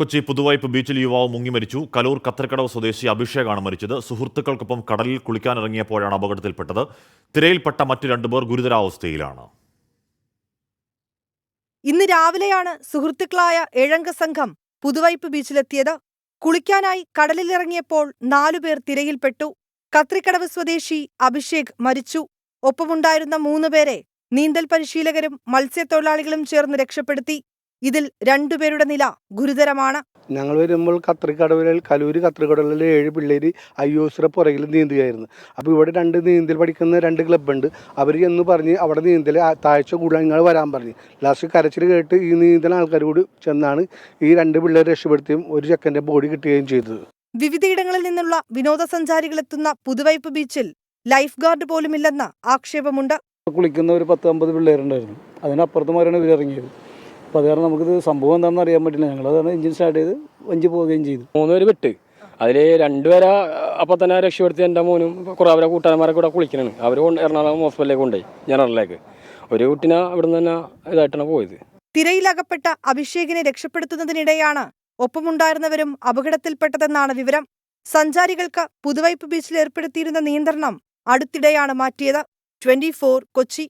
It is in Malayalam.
കൊച്ചി പുതുവൈപ്പ് ബീച്ചിൽ യുവാവ് മുങ്ങി മരിച്ചു. കലൂർ കത്തർക്കടവ് സ്വദേശി അഭിഷേകാണ് മരിച്ചത്. സുഹൃത്തുക്കൾക്കൊപ്പം കടലിൽ കുളിക്കാനിറങ്ങിയപ്പോഴാണ് അപകടത്തിൽപ്പെട്ടത്. തിരയിൽപ്പെട്ട മറ്റു രണ്ടുപേർ ഗുരുതരാവസ്ഥയിലാണ്. ഇന്ന് രാവിലെയാണ് സുഹൃത്തുക്കളായ 7 അംഗ സംഘം പുതുവൈപ്പ് ബീച്ചിലെത്തിയത്. കുളിക്കാനായി കടലിലിറങ്ങിയപ്പോൾ 4 പേർ തിരയിൽപ്പെട്ടു. കത്രിക്കടവ് സ്വദേശി അഭിഷേക് മരിച്ചു. ഒപ്പമുണ്ടായിരുന്ന 3 പേരെ നീന്തൽ പരിശീലകരും മത്സ്യത്തൊഴിലാളികളും ചേർന്ന് രക്ഷപ്പെടുത്തി. ഇതിൽ 2 പേരുടെ നില ഗുരുതരമാണ്. ഞങ്ങൾ വരുമ്പോൾ കലൂര് കത്രിക്കടവിലെ 7 പിള്ളേർ അയ്യോസിറെ പുറകിൽ നീന്തുകയായിരുന്നു. അപ്പോൾ ഇവിടെ 2 നീന്തൽ പഠിക്കുന്ന 2 ക്ലബ്ബുണ്ട്. അവർ എന്ന് പറഞ്ഞ് അവിടെ നീന്തൽ താഴ്ച കൂടുതൽ നിങ്ങൾ വരാൻ പറഞ്ഞു. ലാസ്റ്റ് കരച്ചിൽ കേട്ട് ഈ നീന്തൽ ആൾക്കാർ കൂടി ചെന്നാണ് ഈ 2 പിള്ളേരെ രക്ഷപ്പെടുത്തിയും ഒരു ചെക്കൻ്റെ ബോഡി കിട്ടുകയും ചെയ്തത്. വിവിധയിടങ്ങളിൽ നിന്നുള്ള വിനോദസഞ്ചാരികളെത്തുന്ന പുതുവൈപ്പ് ബീച്ചിൽ ലൈഫ് ഗാർഡ് പോലുമില്ലെന്ന ആക്ഷേപമുണ്ട്. കുളിക്കുന്ന ഒരു 10-50 പിള്ളേരുണ്ടായിരുന്നു. അതിനപ്പുറത്തുമാരാണ് ഇവരിറങ്ങിയത്. അപ്പോൾ അത് കാരണം നമുക്കിത് സംഭവം എന്താണെന്ന് അറിയാൻ പറ്റില്ല. ഞങ്ങളതാണ് എഞ്ചിൻ സ്റ്റാർട്ട് ചെയ്ത് വഞ്ചി പോവുകയും ചെയ്തു. 3 പേര് വിട്ട് അതിൽ 2 പേരെ അപ്പം തന്നെ രക്ഷപ്പെടുത്തി. എൻ്റെ മോനും കുറേ അവരെ കൂട്ടുകാരന്മാരെ കൂടെ കുളിക്കണാണ്. അവർ എറണാകുളം ഹോസ്പിറ്റലിലേക്ക് കൊണ്ടുപോയി, ജനറലിലേക്ക്. ഒരു കുട്ടിനെ ഇവിടെ നിന്ന് തന്നെ ഇതായിട്ടാണ് പോയത്. തിരയിലകപ്പെട്ട അഭിഷേകിനെ രക്ഷപ്പെടുത്തുന്നതിനിടെയാണ് ഒപ്പമുണ്ടായിരുന്നവരും അപകടത്തിൽപ്പെട്ടതെന്നാണ് വിവരം. സഞ്ചാരികൾക്ക് പുതുവൈപ്പ് ബീച്ചിൽ ഏർപ്പെടുത്തിയിരുന്ന നിയന്ത്രണം അടുത്തിടെയാണ് മാറ്റിയത്. 24 കൊച്ചി.